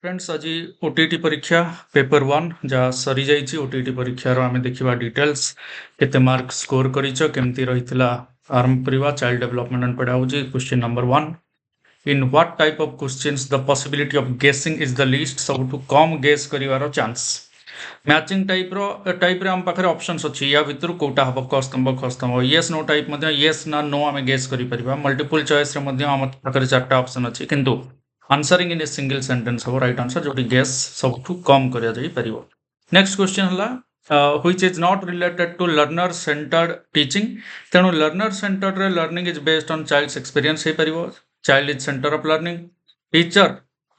Friends आज OTT परीक्षा paper 1 जहाँ सरी जाइए ओटीटी परीक्षार आम देखा डिटेल्स केते मार्क स्कोर करिछ केमती रहितला आरंभ करवा child development and pedagogy question number 1 in what type of questions the possibility of guessing is the least सबुठु कम गेस करिवार चांस मैचिंग टाइप रे हम पाखरे ऑप्शंस अछि या भितर कोटा हबो क स्तंभ ख स्तंभ यस नो टाइप मध्ये यस ना नो आमे गेस करि परिबा मल्टीपल चॉइस रे मध्ये हम पाखरे चारटा ऑप्शन अछि किंतु answering in a single sentence हो राइट आंसर जोटी गेस सबठु कम करिया जाई परिबो नेक्स्ट क्वेश्चन हला which is not related to learner centered teaching तेणु learner centered रे learning is based on child's experience हे परिबो child is center of learning teacher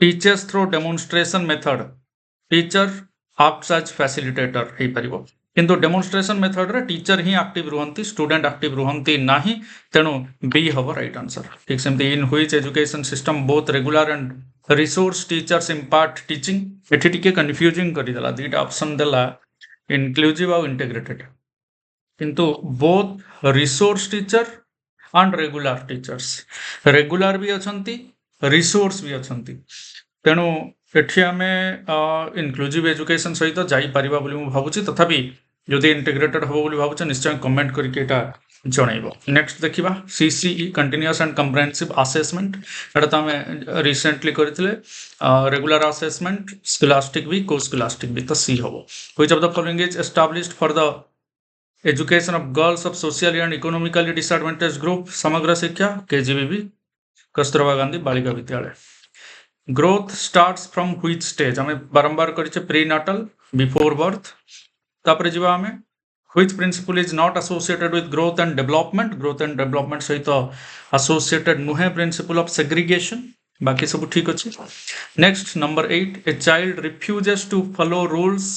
teaches through demonstration method teacher acts as facilitator हे परिबो किंतु demonstration method रे teacher ही active रुहंती student active रुहंती नाही तेणु B हबो right answer ठीक सेमती in which education system both regular and resource teachers impart teaching एठी टिके confusing करि देला दुईटा ऑप्शन देला इनक्लूसिव और इंटीग्रेटेड किंतु both resource teacher and regular teachers regular भी अछंती रिसोर्स भी अछंती तेणु एठी आमे इनक्लूसिव एजुकेशन सहित जाई परिबा बोली मु भाबुची तथापि जदि इंटीग्रेटेड हबो बोली भाबुछ निश्चय कमेंट करके एटा जणाइबो नेक्स्ट देखिबा CCE continuous and comprehensive assessment एटा त हमें रिसेंटली करथिले रेगुलर असेसमेंट स्कोलास्टिक वीक को स्कोलास्टिक वीक त सी हबो which of the following is established for the education of girls of socially and economically disadvantage group Samagra Shiksha KGBV Kasturba Gandhi Balika Vidyalaya growth starts from which stage हमें बारंबार करिचे प्रीनाटल बिफोर बर्थ तापरे जीवा हमें which principle is not associated with growth and development सहित associated नुहे principle of segregation बाकी सब ठीक अछि next number 8 a child refuses to follow rules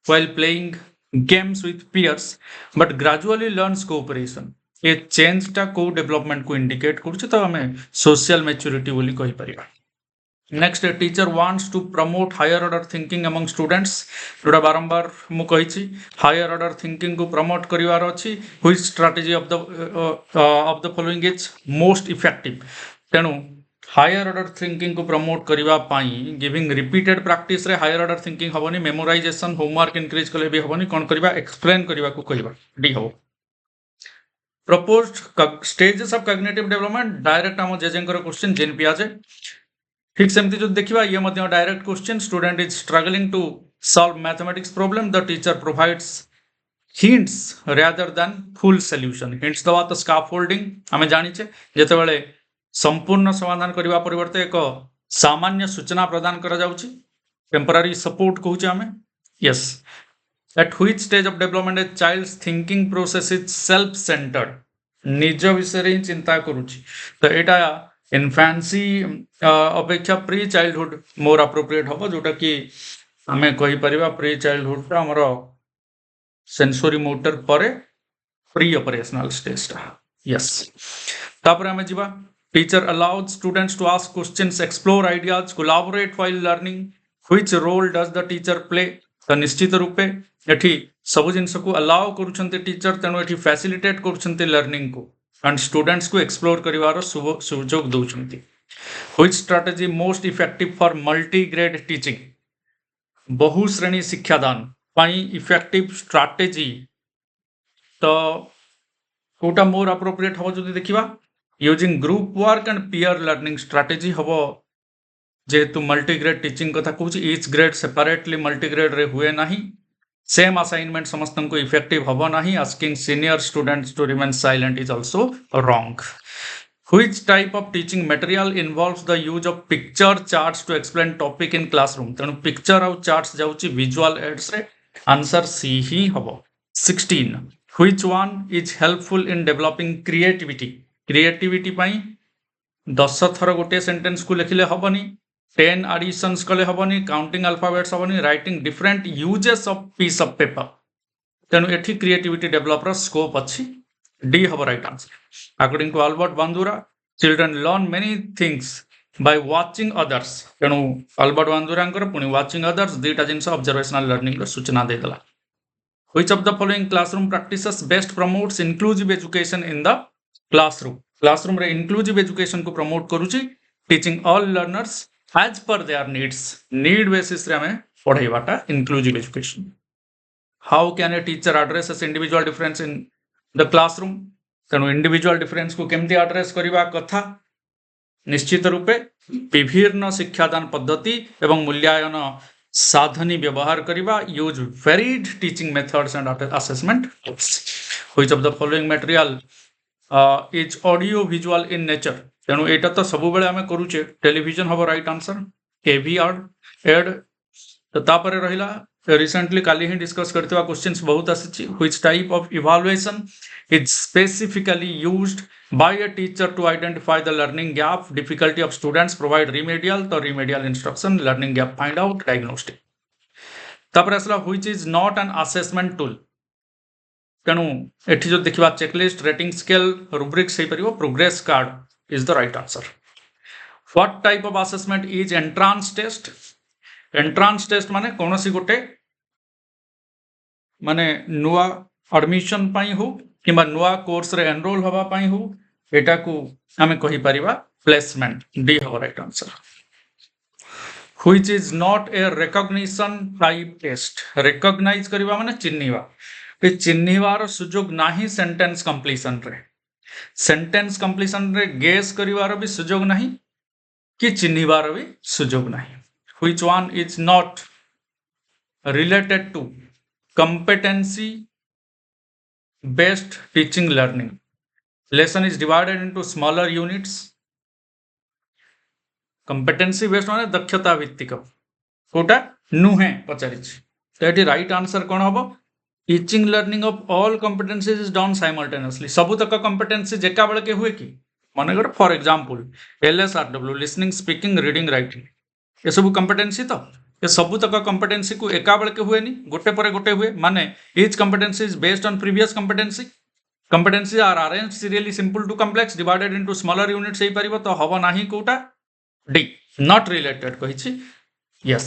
while playing games with peers but gradually learns cooperation a change टा को development को indicate करूछ त हमें सोशल मैच्योरिटी बोली कहि परिबा next teacher wants to promote higher order thinking among students जोड़ा बारंबार मु कहिछि हायर ऑर्डर थिंकिंग को प्रमोट करिवार अछि which strategy of the following is most effective तेणु हायर ऑर्डर थिंकिंग को प्रमोट करिवा पाई गिविंग रिपीटेड प्रैक्टिस रे हायर ऑर्डर थिंकिंग हबनी मेमोराइजेशन होमवर्क इंक्रीज कले भी हबनी कोन करिवा एक्सप्लेन करिवा को कहिबा डी हबो proposed stages of cognitive development direct हम जेजेंकर क्वेश्चन जेन पियाजे ठीक सेमती जो देखिबा ये मध्य direct question student is struggling to solve mathematics problem the teacher provides hints rather than full solution hints दवा तो स्काफोल्डिंग हमें जानिछे जेते बेले संपूर्ण समाधान करबा परिवर्ते एक सामान्य सूचना प्रदान करा जाउची टेम्पररी सपोर्ट कहूचे हमें yes at which stage of development a child's thinking process is self centred निज विषय ही चिंता करूची तो एटा इनफेंसी अपेक्षा प्री चाइल्डहुड मोर अप्रोप्रिएट हम जोटा कि आम कही परिबा प्री चाइल्डहुड हमर सेंसोरी मोटर पर प्री ऑपरेशनल स्टेज यस तापर आम जीवा teacher allowed students to ask questions explore ideas collaborate while learning which role does the teacher play तो निश्चित रूपे एठी सब जिनस को अलाउ करूछंते टीचर तेणु एठी फैसिलिटेट करूछंते लर्निंग को एंड स्टूडेंट्स को एक्सप्लोर करिवार सुजोग दउछंती which strategy most effective for multi grade teaching बहु श्रेणी शिक्षादान पाई इफेक्टिव स्ट्रेटजी तो कोटा मोर अप्रोप्रिएट हबो जदि देखिबा using group work and peer learning strategy हबो जेहेतु मल्टी ग्रेड टीचिंग कथा कहूची each grade separately multi grade रे हुए नाही सेम असाइनमेंट समस्त को इफेक्टिव हबो नाही asking senior students to remain silent is also wrong which type of teaching material involves the use of picture charts to explain topic in classroom तेणु picture और charts जाउची विजुअल एड्स रे answer C ही हबो 16 which one is helpful in developing creativity पाई 10 थर गोटे sentence को लिखिले हबनी 10 एडिशंस कले हबनी काउंटिंग अल्फाबेट्स हबनी writing different uses of piece of paper तेणु एठी क्रिएटिविटी डेवलपर स्कोप अच्छी डी हब right answer according to Albert Bandura children learn many things by watching others तेणु अल्बर्ट बांदुरा पुणी वाचिंग अदर्स दुईटा जिनस ऑब्जर्वेशनल लर्निंग सूचना देदेला which of the following classroom practices best promotes inclusive education in the classroom रे inclusive education को promote करूची teaching all learners as पर देयर नीड्स नीड बेसिस रे हमें पढ़ाइबाटा inclusive education. How can a teacher address individual difference in the classroom तेणु individual difference को केमती एड्रेस करबा कथा निश्चित रूपे विभिन्न शिक्षादान पद्धति एवं मूल्यांकन साधनी व्यवहार करबा use varied teaching methods and assessment tools. Which of the following material is audio visual in nature तेणु एटा तो सब बेले आमे करूचे टेलीविजन हबो राइट आंसर एवी एड तो तापर रहिला रिसेंटली काली ही डिस्कस करथिबा क्वेश्चंस बहुत आसी which type of evaluation is specifically used by a teacher to identify the learning gap difficulty of students provide remedial instruction learning gap find out diagnostic तापर असला which is not an assessment tool तेणु एठी जो देखिबा checklist rating scale rubrics हे परिबो progress card is the right answer. What type of assessment is entrance test माने कोनोसी गोटे माने नुआ एडमिशन पाई हो किंबा नुआ कोर्स रे एनरोल हवा पाई हो एटा को हमें कहि परिबा प्लेसमेंट डी हो right answer. Which is not a recognition type test recognize करबा माने चिन्हिबा ए चिन्हिबार सुजोग नाही सेंटेंस कंप्लीशन रे गेस करिवार भी सुजोग नाही कि चिन्हिबार भी सुजोग नाही। Which one is not related to competency based teaching learning lesson is divided into smaller units competency based माने दक्षता भित्तिक कोटा नुहे पचारि तो ये राइट आंसर कौन हम teaching learning of all competencies is done simultaneously सबु तक competency जेका बेले के हुए कि माने कर for example LSRW listening speaking reading writing ये सब competency तो ये सबु तक competency को एका बेले के हुए नहीं गोटे पर गोटे हुए माने each competency is based on previous competencies are arranged serially simple to complex divided into smaller units हे परिबो तो हबो नाही Kota D not related कहिछि yes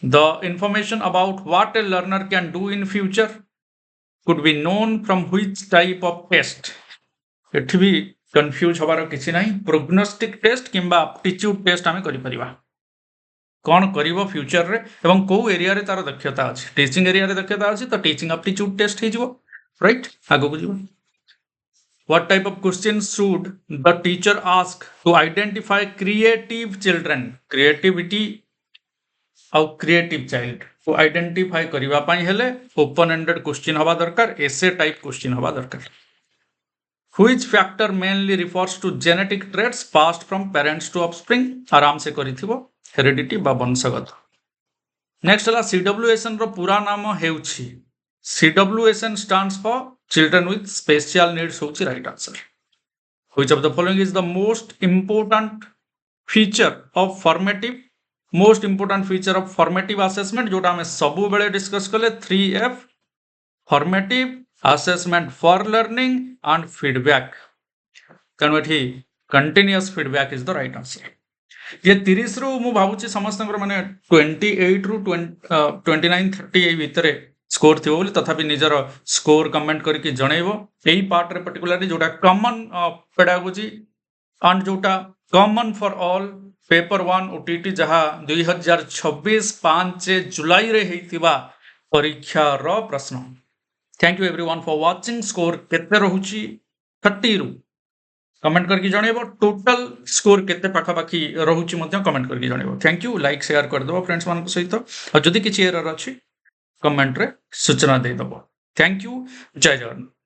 the information about what a learner can do in future could be known from which type of test एठी भी confuse हबार किछि नाही prognostic test किंबा aptitude test हमें करि परिबा कौन करिवो फ्यूचर रे एवं को एरिया रे तार दक्षता अछि टीचिंग एरिया रे दक्षता अछि तो टीचिंग एप्टीट्यूड टेस्ट हे जिवो राइट आगो को जिवो। What type of questions should the teacher ask to identify creative children creativity और क्रिएटिव चाइल्ड को आइडेंटिफाई करिवा पई हेले ओपन एंडेड क्वेश्चन हवा दरकार एसे टाइप क्वेश्चन हवा दरकार। Which factor mainly refers to genetic traits passed from parents to offspring आराम से करिथिबो हेरिडिटी बा वंशगत। नेक्स्ट हला CWSN रो पूरा नाम हेउछि CWSN stands for children with special needs होछि right answer. Which of the following is the most important feature of formative assessment जोटा हमें सबु बेले डिस्कस करले 3F formative assessment for learning and feedback तेणु एठी continuous feedback is the right answer। ये 30 रु मु भाबुची समस्त माने 28 रु 29 30 ए भितरे स्कोर थिबो बोली तथापि निजर स्कोर कमेंट करके जणैबो एई पार्ट रे पर्टिकुलरली जोटा कॉमन पेडागोजी एंड जोटा common for all paper 1 OTT जहा 2026 5 जुलाई रे हेतिबा परीक्षा रो प्रश्न। Thank you everyone for watching score केते रहुची 30 रु कमेंट करके जणैबो टोटल स्कोर केते पाखा पाखी रहुची मध्ये कमेंट करके जणैबो। थैंक यू लाइक शेयर कर दबो फ्रेंड्स मान सहित और जदि किछि एरर अछि कमेंट रे सूचना दे दबो। थैंक यू जय जगन्नाथ।